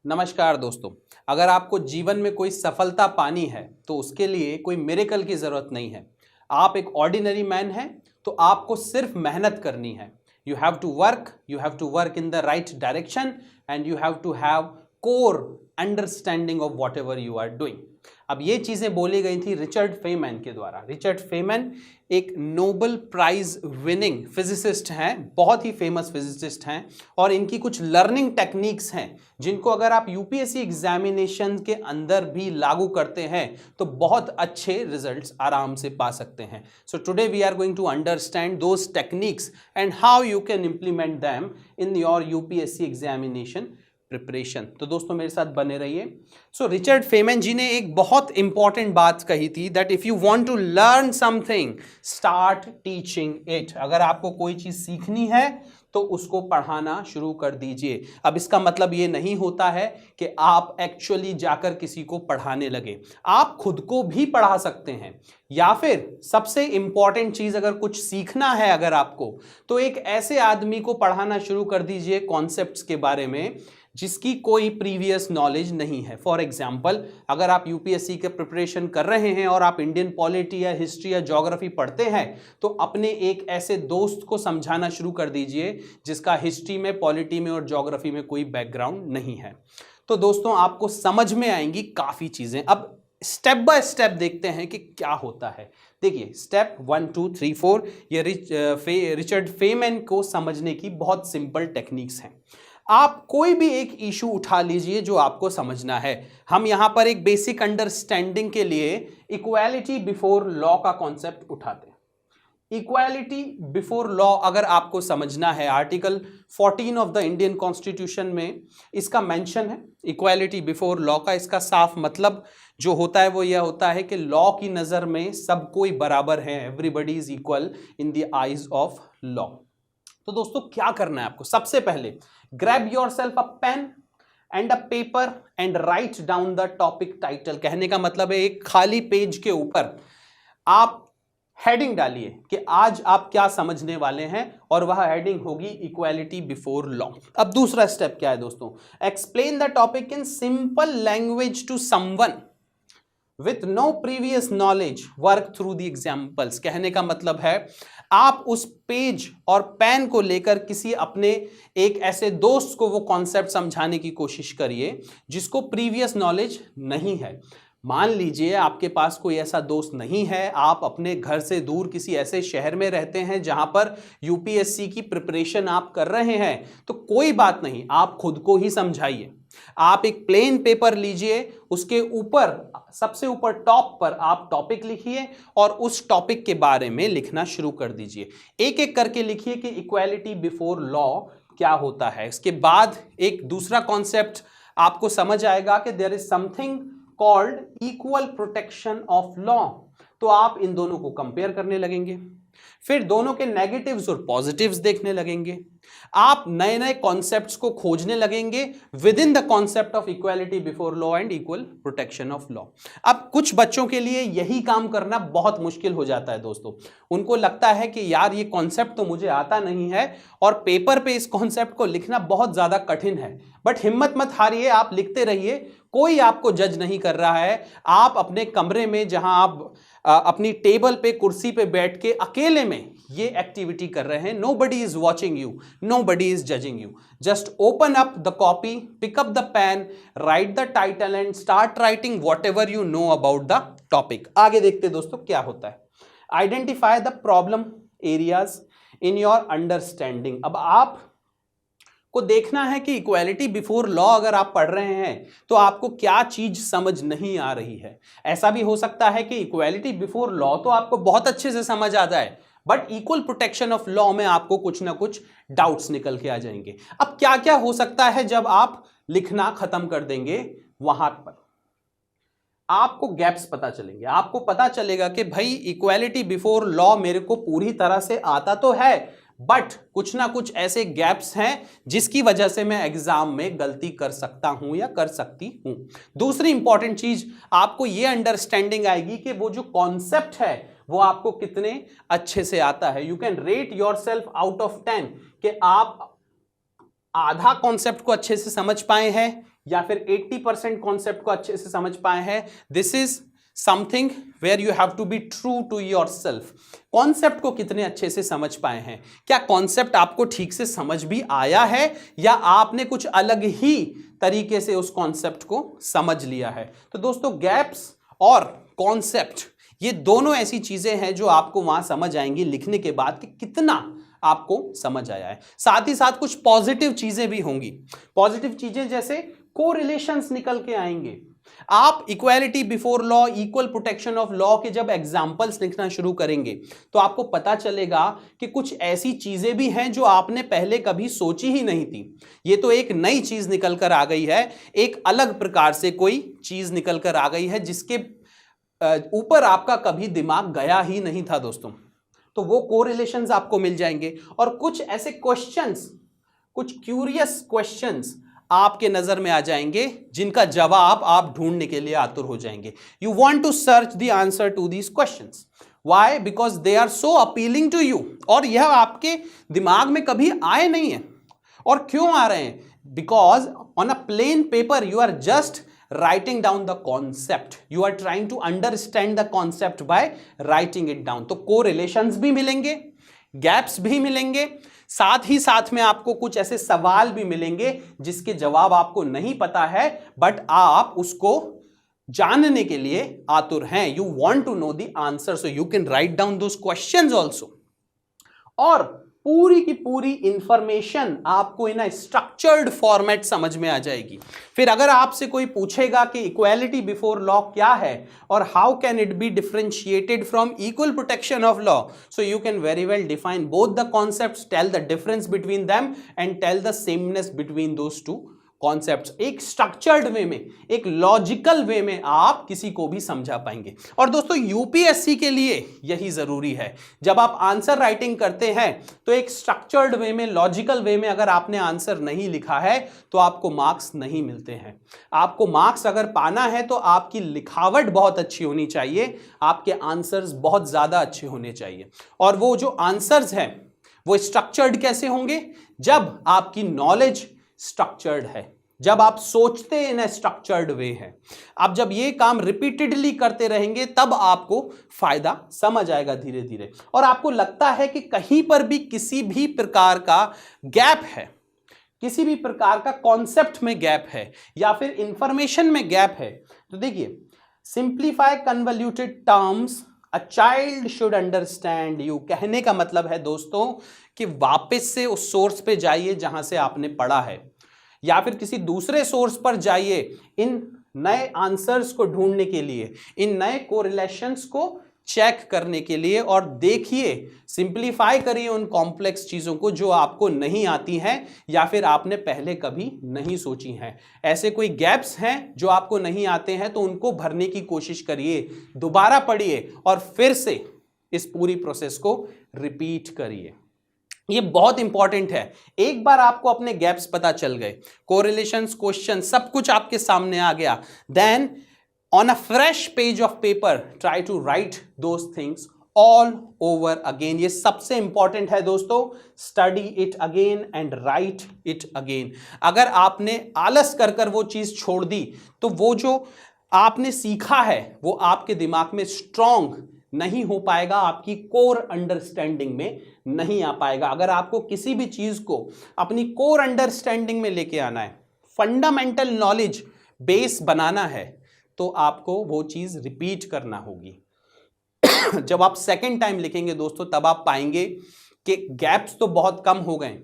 नमस्कार दोस्तों, अगर आपको जीवन में कोई सफलता पानी है तो उसके लिए कोई मिरेकल की जरूरत नहीं है। आप एक ऑर्डिनरी मैन हैं तो आपको सिर्फ मेहनत करनी है। You have to work in the right direction and you have to have core understanding of whatever you are doing. अब ये चीजें बोली गई थी रिचर्ड फेमैन के द्वारा। रिचर्ड फेमैन एक नोबेल प्राइज विनिंग फिजिसिस्ट हैं, बहुत ही फेमस फिजिसिस्ट हैं, और इनकी कुछ लर्निंग टेक्निक्स हैं जिनको अगर आप यूपीएससी एग्जामिनेशन के अंदर भी लागू करते हैं तो बहुत अच्छे रिजल्ट्स आराम से पा सकते हैं। So today we are going to understand those techniques and how you can implement them in your UPSC examination preparation. तो दोस्तों मेरे साथ बने रहिए। सो रिचर्ड फेमैन जी ने एक बहुत इंपॉर्टेंट बात कही थी that if you want to learn something start teaching it. अगर आपको कोई चीज सीखनी है तो उसको पढ़ाना शुरू कर दीजिए। अब इसका मतलब ये नहीं होता है कि आप एक्चुअली जाकर किसी को पढ़ाने लगे, आप खुद को भी पढ़ा सकते हैं। या फिर सबसे इंपॉर्टेंट चीज, अगर कुछ सीखना है अगर आपको, तो एक ऐसे आदमी को पढ़ाना शुरू कर दीजिए कॉन्सेप्ट्स के बारे में जिसकी कोई प्रीवियस नॉलेज नहीं है। फॉर एग्जाम्पल, अगर आप यूपीएससी के प्रिपरेशन कर रहे हैं और आप इंडियन पॉलिटी या हिस्ट्री या ज्योग्राफी पढ़ते हैं तो अपने एक ऐसे दोस्त को समझाना शुरू कर दीजिए जिसका हिस्ट्री में, पॉलिटी में और ज्योग्राफी में कोई बैकग्राउंड नहीं है। तो दोस्तों आपको समझ में आएंगी काफ़ी चीज़ें। अब स्टेप बाय स्टेप देखते हैं कि क्या होता है। देखिए स्टेप 1 2 3 4 ये रिचर्ड फेमैन को समझने की बहुत सिंपल टेक्निक्स हैं। आप कोई भी एक इशू उठा लीजिए जो आपको समझना है। हम यहां पर एक बेसिक अंडरस्टैंडिंग के लिए इक्वालिटी बिफोर लॉ का कॉन्सेप्ट उठाते हैं। इक्वालिटी बिफोर लॉ अगर आपको समझना है, article 14 of the Indian constitution में इसका मेंशन है। इक्वालिटी बिफोर लॉ का इसका साफ मतलब जो होता है वो यह होता है कि लॉ की नजर में सब कोई बराबर है, everybody is equal in the eyes of law. तो दोस्तों क्या करना है आपको? सबसे पहले grab yourself a pen and a paper and write down the topic title. कहने का मतलब है एक खाली पेज के ऊपर आप हेडिंग डालिए कि आज आप क्या समझने वाले हैं, और वह हेडिंग होगी इक्वालिटी बिफोर लॉ। अब दूसरा स्टेप क्या है दोस्तों? Explain the topic in simple language to someone with no previous knowledge, work through the examples. कहने का मतलब है आप उस पेज और पेन को लेकर किसी अपने एक ऐसे दोस्त को वो कॉन्सेप्ट समझाने की कोशिश करिए जिसको प्रीवियस नॉलेज नहीं है। मान लीजिए आपके पास कोई ऐसा दोस्त नहीं है, आप अपने घर से दूर किसी ऐसे शहर में रहते हैं जहां पर यूपीएससी की प्रिपरेशन आप कर रहे हैं, तो कोई बात नहीं, आप खुद को ही समझाइए। आप एक प्लेन पेपर लीजिए, उसके ऊपर सबसे ऊपर टॉप पर आप टॉपिक लिखिए और उस टॉपिक के बारे में लिखना शुरू कर दीजिए। एक एक करके लिखिए कि इक्वालिटी बिफोर लॉ क्या होता है। इसके बाद एक दूसरा कॉन्सेप्ट आपको समझ आएगा कि there is something called equal protection of law. तो आप इन दोनों को कंपेयर करने लगेंगे, फिर दोनों के नेगेटिव्स और पॉजिटिव्स देखने लगेंगे। आप नए नए कॉन्सेप्ट्स को खोजने लगेंगे with in the concept of equality before law and equal protection of law. अब कुछ बच्चों के लिए यही काम करना बहुत मुश्किल हो जाता है दोस्तों। उनको लगता है कि यार ये कॉन्सेप्ट तो मुझे आता नहीं है और पेपर पे इस कॉन्सेप्ट को लिखना बहुत ज्यादा कठिन है। बट हिम्मत मत हारिए, आप लिखते रहिए, कोई आपको जज नहीं कर रहा है। आप अपने कमरे में, जहां आप अपनी टेबल पे, कुर्सी पे बैठ के अकेले में ये एक्टिविटी कर रहे हैं, nobody is watching you, nobody is judging you. Just open up the copy, pick up the pen, write the title and start writing whatever you know about the topic. आगे देखते दोस्तों क्या होता है। Identify the problem areas in your understanding. अब आप को देखना है कि इक्वालिटी बिफोर लॉ अगर आप पढ़ रहे हैं तो आपको क्या चीज समझ नहीं आ रही है। ऐसा भी हो सकता है कि इक्वालिटी बिफोर लॉ तो आपको बहुत अच्छे से समझ आ जाए, but equal protection of law में आपको कुछ ना कुछ डाउट्स निकल के आ जाएंगे। अब क्या क्या हो सकता है जब आप लिखना खत्म कर देंगे, वहां पर आपको गैप्स पता चलेंगे। आपको पता चलेगा कि भाई इक्वालिटी बिफोर लॉ मेरे को पूरी तरह से आता तो है, बट कुछ ना कुछ ऐसे गैप्स हैं जिसकी वजह से मैं एग्जाम में गलती कर सकता हूं या कर सकती हूं। दूसरी इंपॉर्टेंट चीज आपको यह अंडरस्टैंडिंग आएगी कि वो जो कॉन्सेप्ट है वो आपको कितने अच्छे से आता है। You can rate your self out of 10 कि आप आधा कॉन्सेप्ट को अच्छे से समझ पाए हैं या फिर 80% कॉन्सेप्ट को अच्छे से समझ पाए हैं। This is something where you have to be true to yourself. Concept को कितने अच्छे से समझ पाए हैं, क्या कॉन्सेप्ट आपको ठीक से समझ भी आया है या आपने कुछ अलग ही तरीके से उस कॉन्सेप्ट को समझ लिया है। तो दोस्तों गैप्स और कॉन्सेप्ट ये दोनों ऐसी चीजें हैं जो आपको वहां समझ आएंगी लिखने के बाद कि कितना आपको समझ आया है। साथ ही साथ कुछ पॉजिटिव चीजें भी होंगी। पॉजिटिव चीजें जैसे कोरिलेशंस निकल के आएंगे। आप equality before law, equal protection of law के जब एग्जाम्पल्स लिखना शुरू करेंगे तो आपको पता चलेगा कि कुछ ऐसी चीजें भी हैं जो आपने पहले कभी सोची ही नहीं थी। ये तो एक नई चीज निकल कर आ गई है, एक अलग प्रकार से कोई चीज निकल कर आ गई है जिसके ऊपर आपका कभी दिमाग गया ही नहीं था दोस्तों। तो वो कोरिलेशंस आपको मिल जाएंगे और कुछ ऐसे क्वेश्चंस, कुछ क्यूरियस क्वेश्चंस आपके नजर में आ जाएंगे जिनका जवाब आप ढूंढने के लिए आतुर हो जाएंगे। You want to search the answer to these questions. Why? Because they are so appealing to you, और यह आपके दिमाग में कभी आए नहीं है। और क्यों आ रहे हैं? Because on a plain paper you are just writing down the concept, you are trying to understand the concept by writing it down। तो correlations भी मिलेंगे, gaps भी मिलेंगे, साथ ही साथ में आपको कुछ ऐसे सवाल भी मिलेंगे जिसके जवाब आपको नहीं पता है बट आप उसको जानने के लिए आतुर हैं। You want to know the answer, so you can write down those questions also। और पूरी की पूरी इंफॉर्मेशन आपको इन स्ट्रक्चर्ड फॉर्मेट समझ में आ जाएगी। फिर अगर आपसे कोई पूछेगा कि इक्वालिटी बिफोर लॉ क्या है और how can it be differentiated from equal protection of law, so you can very well define both the concepts, tell the difference between them and tell the sameness between those two concepts. एक structured way में, एक logical वे में आप किसी को भी समझा पाएंगे। और दोस्तों यूपीएससी के लिए यही जरूरी है। जब आप आंसर राइटिंग करते हैं तो एक स्ट्रक्चर्ड वे में, लॉजिकल वे में अगर आपने आंसर नहीं लिखा है तो आपको मार्क्स नहीं मिलते हैं। आपको मार्क्स अगर पाना है तो आपकी लिखावट बहुत अच्छी होनी चाहिए, आपके आंसर्स बहुत ज्यादा अच्छे होने चाहिए। और वो जो आंसर्स हैं वो स्ट्रक्चर्ड कैसे होंगे? जब आपकी नॉलेज स्ट्रक्चर्ड है, जब आप सोचते इन ए स्ट्रक्चर्ड वे है। आप जब ये काम रिपीटेडली करते रहेंगे तब आपको फायदा समझ आएगा धीरे धीरे। और आपको लगता है कि कहीं पर भी किसी भी प्रकार का गैप है, किसी भी प्रकार का कॉन्सेप्ट में गैप है या फिर इंफॉर्मेशन में गैप है, तो देखिए simplify convoluted terms a child should understand you. कहने का मतलब है दोस्तों कि वापस से उस सोर्स पे जाइए जहां से आपने पढ़ा है, या फिर किसी दूसरे सोर्स पर जाइए इन नए आंसर्स को ढूंढने के लिए, इन नए कोरिलेशंस को चेक करने के लिए, और देखिए, सिंप्लीफाई करिए उन कॉम्प्लेक्स चीजों को जो आपको नहीं आती हैं या फिर आपने पहले कभी नहीं सोची हैं। ऐसे कोई गैप्स हैं जो आपको नहीं आते हैं तो उनको भरने की कोशिश करिए, दोबारा पढ़िए और फिर से इस पूरी प्रोसेस को रिपीट करिए। ये बहुत इंपॉर्टेंट है। एक बार आपको अपने गैप्स पता चल गए, कोरिलेशंस, क्वेश्चन, सब कुछ आपके सामने आ गया, then on a fresh page of paper try to write those things all over again. ये सबसे इंपॉर्टेंट है दोस्तों, study it again and write it again. अगर आपने आलस कर कर वो चीज छोड़ दी तो वो जो आपने सीखा है वो आपके दिमाग में स्ट्रॉन्ग नहीं हो पाएगा, आपकी कोर अंडरस्टैंडिंग में नहीं आ पाएगा। अगर आपको किसी भी चीज को अपनी कोर अंडरस्टैंडिंग में लेके आना है, फंडामेंटल नॉलेज बेस बनाना है, तो आपको वो चीज रिपीट करना होगी। जब आप सेकंड टाइम लिखेंगे दोस्तों तब आप पाएंगे कि गैप्स तो बहुत कम हो गए,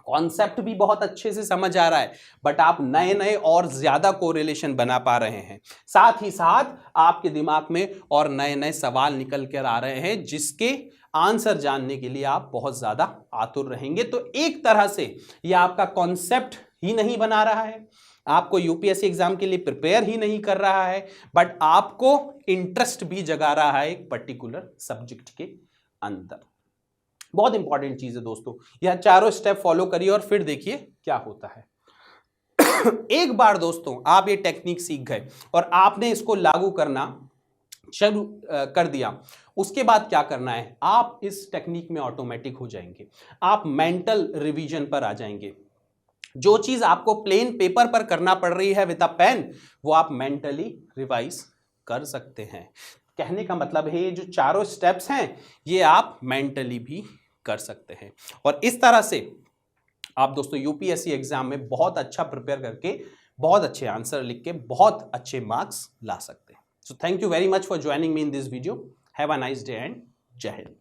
कॉन्सेप्ट भी बहुत अच्छे से समझ आ रहा है, बट आप नए नए और ज्यादा कोरिलेशन बना पा रहे हैं। साथ ही साथ आपके दिमाग में और नए नए सवाल निकल कर आ रहे हैं जिसके आंसर जानने के लिए आप बहुत ज्यादा आतुर रहेंगे। तो एक तरह से यह आपका कॉन्सेप्ट ही नहीं बना रहा है, आपको यूपीएससी एग्जाम के लिए प्रिपेयर ही नहीं कर रहा है, बट आपको इंटरेस्ट भी जगा रहा है एक पर्टिकुलर सब्जेक्ट के अंदर। बहुत इंपॉर्टेंट चीज है दोस्तों, यह चारों स्टेप फॉलो करिए और फिर देखिए क्या होता है। एक बार दोस्तों आप ये टेक्निक सीख गए और आपने इसको लागू करना शुरू कर दिया, उसके बाद क्या करना है, आप इस टेक्निक में ऑटोमेटिक हो जाएंगे, आप मेंटल रिवीजन पर आ जाएंगे। जो चीज आपको प्लेन पेपर पर करना पड़ रही है विद अ पेन, वो आप मेंटली रिवाइज कर सकते हैं। कहने का मतलब है ये जो चारों स्टेप्स हैं ये आप मेंटली भी कर सकते हैं, और इस तरह से आप दोस्तों यूपीएससी एग्जाम में बहुत अच्छा प्रिपेयर करके बहुत अच्छे आंसर लिख के बहुत अच्छे मार्क्स ला सकते हैं। So thank you very much for joining me in this video. Have a nice day and जय हिंद।